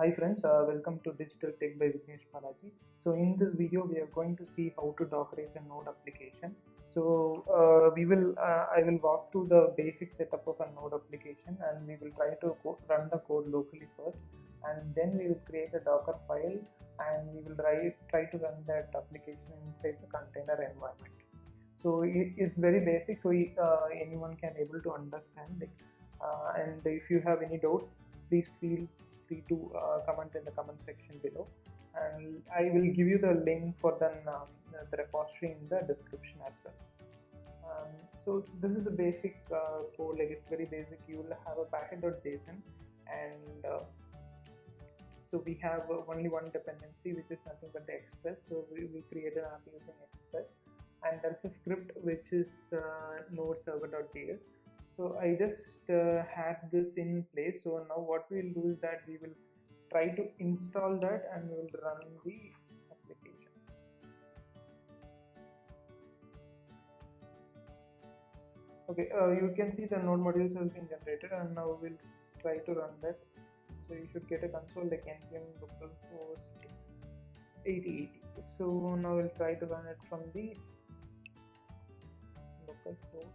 Hi friends, welcome to Digital Tech by Vignesh Balaji. So in this video, we are going to see how to Dockerize a Node application. So I will walk through the basic setup of a Node application, and we will try to run the code locally first, and then we will create a Docker file, and we will try to run that application inside the container environment. So it's very basic, so anyone can able to understand it. And if you have any doubts, please feel free to comment in the comment section below, and I will give you the link for the repository in the description as well. So this is a basic code, like it's very basic. You will have a packet.json, and so we have only one dependency, which is nothing but the express. So we create an app using express, and there's a script which is node server.js. So I just had this in place. So now what we'll do is that we will try to install that, and we will run the application. Okay, you can see the node modules has been generated, and now we'll try to run that. So you should get a console like npm localhost 8080. So now we'll try to run it from the localhost 8080.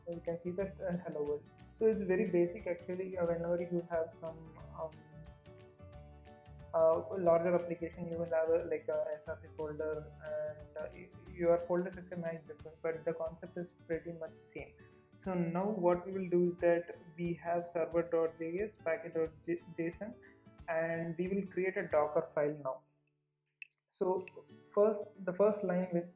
You can see that hello world. So it's very basic actually. Whenever you have some larger application, you will have like a src folder, and your folder structure might differ, but the concept is pretty much same. So now what we will do is that we have server.js, packet.json, and we will create a docker file now. So the first line with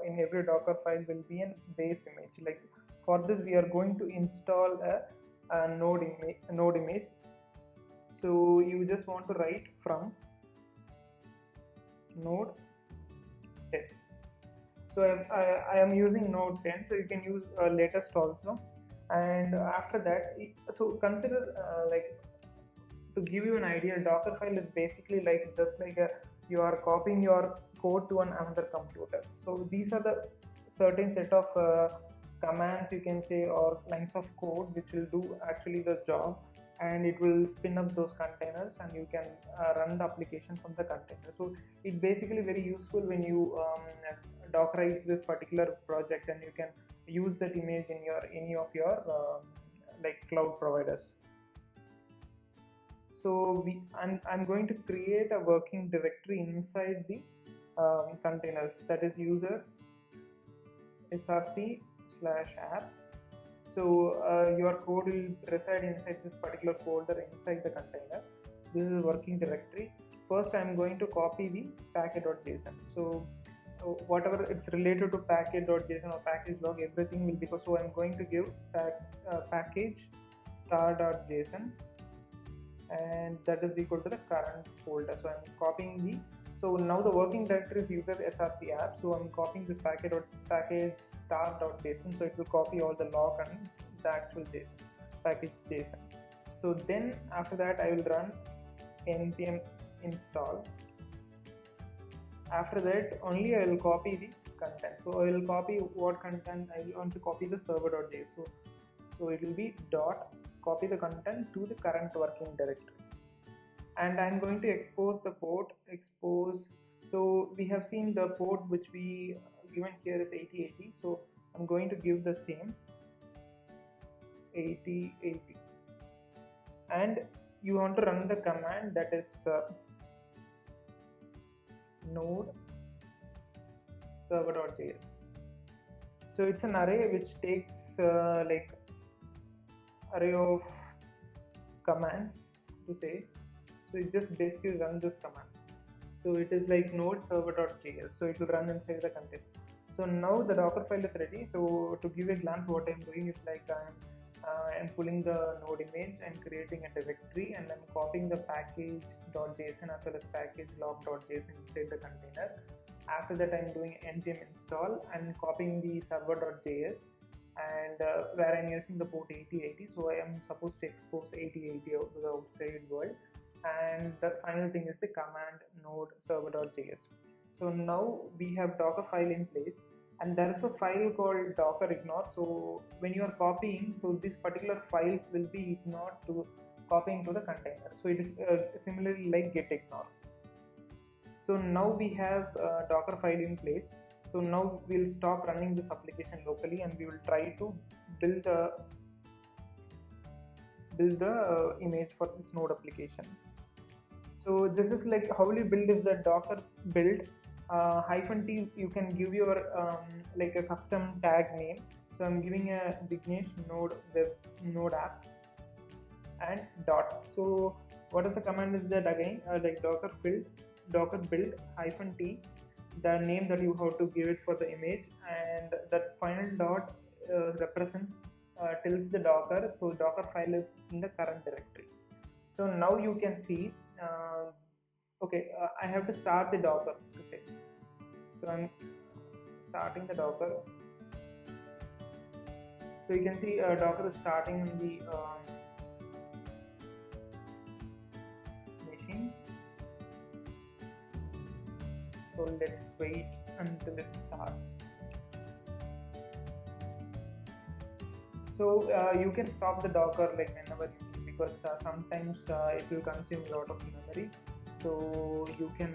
in every docker file will be a base image. Like for this we are going to install a node image. So you just want to write from node 10. So I am using node 10, so you can use latest also. And after that, so consider like, to give you an idea, docker file is basically like just like you are copying your code to another computer. So these are the certain set of commands, you can say, or lines of code which will do actually the job, and it will spin up those containers, and you can run the application from the container. So it's basically very useful when you dockerize this particular project, and you can use that image in your any of your like cloud providers. So I'm going to create a working directory inside the containers, that is user src/app. So your code will reside inside this particular folder inside the container. This is working directory. First I'm going to copy the packet.json. So whatever it's related to packet.json or package log, everything will be, so I'm going to give package star.json, and that is equal to the current folder. So I'm copying the, so now the working directory is user src app. So I'm copying this package star.json, so it will copy all the log and the actual json package json. So then after that I will run npm install. After that only I will copy the content. So I will copy what content I want to copy, the server.js. So it will be dot copy the content to the current working directory, and I'm going to expose the port. So we have seen the port which we given here is 8080. So I'm going to give the same 8080, and you want to run the command, that is node server.js. So it's an array which takes like array of commands to say. So it just basically run this command. So it is like node server.js, so it will run inside the container. So now the docker file is ready. So to give a glance, what I'm doing is like I'm pulling the node image and creating a directory, and I'm copying the package.json as well as package log.json inside the container. After that I'm doing npm install and copying the server.js, and where I'm using the port 8080. So I am supposed to expose 8080 out to the outside world. And the final thing is the command node server.js. So now we have Docker file in place, and there is a file called docker ignore. So when you are copying, so this particular files will be ignored to copying to the container. So it is similarly like get ignore. So now we have docker file in place. So now we'll stop running this application locally, and we will try to build the image for this node application. So this is like how you build is the docker build -t. You can give your like a custom tag name. So I'm giving a Vignesh node app and dot. So what is the command is that again like docker build -t, the name that you have to give it for the image, and that final dot represents tells the docker, so docker file is in the current directory. So now you can see I have to start the docker to say. So I'm starting the docker. So you can see docker is starting in the machine. So let's wait until it starts. So you can stop the docker like whenever you need, because sometimes it will consume a lot of memory. So you can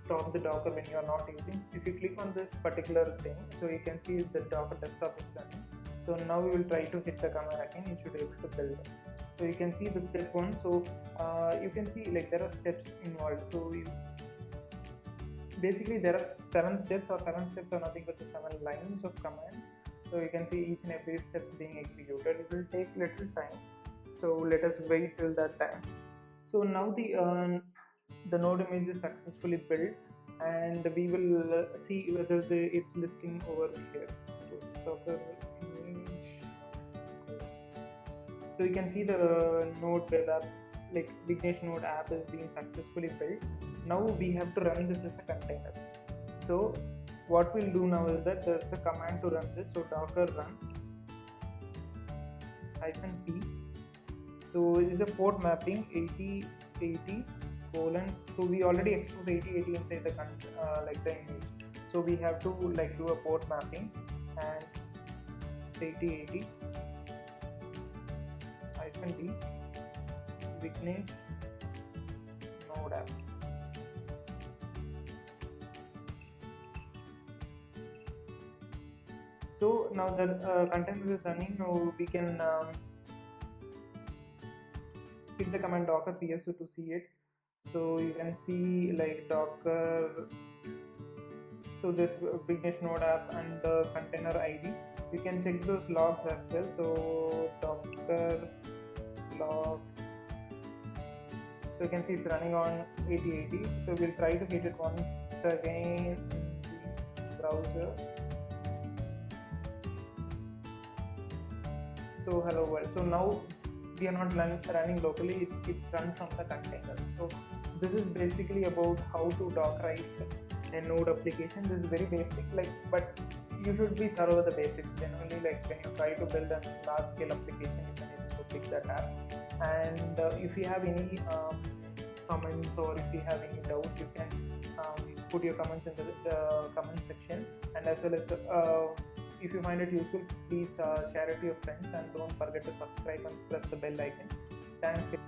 stop the docker when you are not using. If you click on this particular thing, so you can see the docker desktop is running. So now we will try to hit the command again. You should be able to build it. So you can see the step 1. So you can see like there are steps involved. So basically there are 7 steps, or 7 steps are nothing but the 7 lines of commands. So you can see each and every steps being executed. It will take little time, so let us wait till that time. So now the node image is successfully built, and we will see whether it's listing over here. So docker image. So you can see the node web app, like Vignesh node app, is being successfully built. Now we have to run this as a container. So what we'll do now is that there's a command to run this. So docker run -t. So it is a port mapping 8080 colon. So we already exposed 8080 inside the like the image. So we have to like do a port mapping, and 8080 -t Vignesh node app. So now that container is running, now we can hit the command docker psu to see it. So you can see like docker, so this Vignesh node app and the container ID. You can check those logs as well. So docker logs. So you can see it's running on 8080. So we'll try to hit it once again in the browser. So hello world. So now we are not running locally, it's run from the container. So this is basically about how to dockerize a node application. This is very basic, like, but you should be thorough with the basics. Generally, like when you try to build a large scale application, you can able to pick that up. And if you have any comments, or if you have any doubt, you can put your comments in the comment section. And as well as if you find it useful, please share it to your friends, and don't forget to subscribe and press the bell icon. Thank you.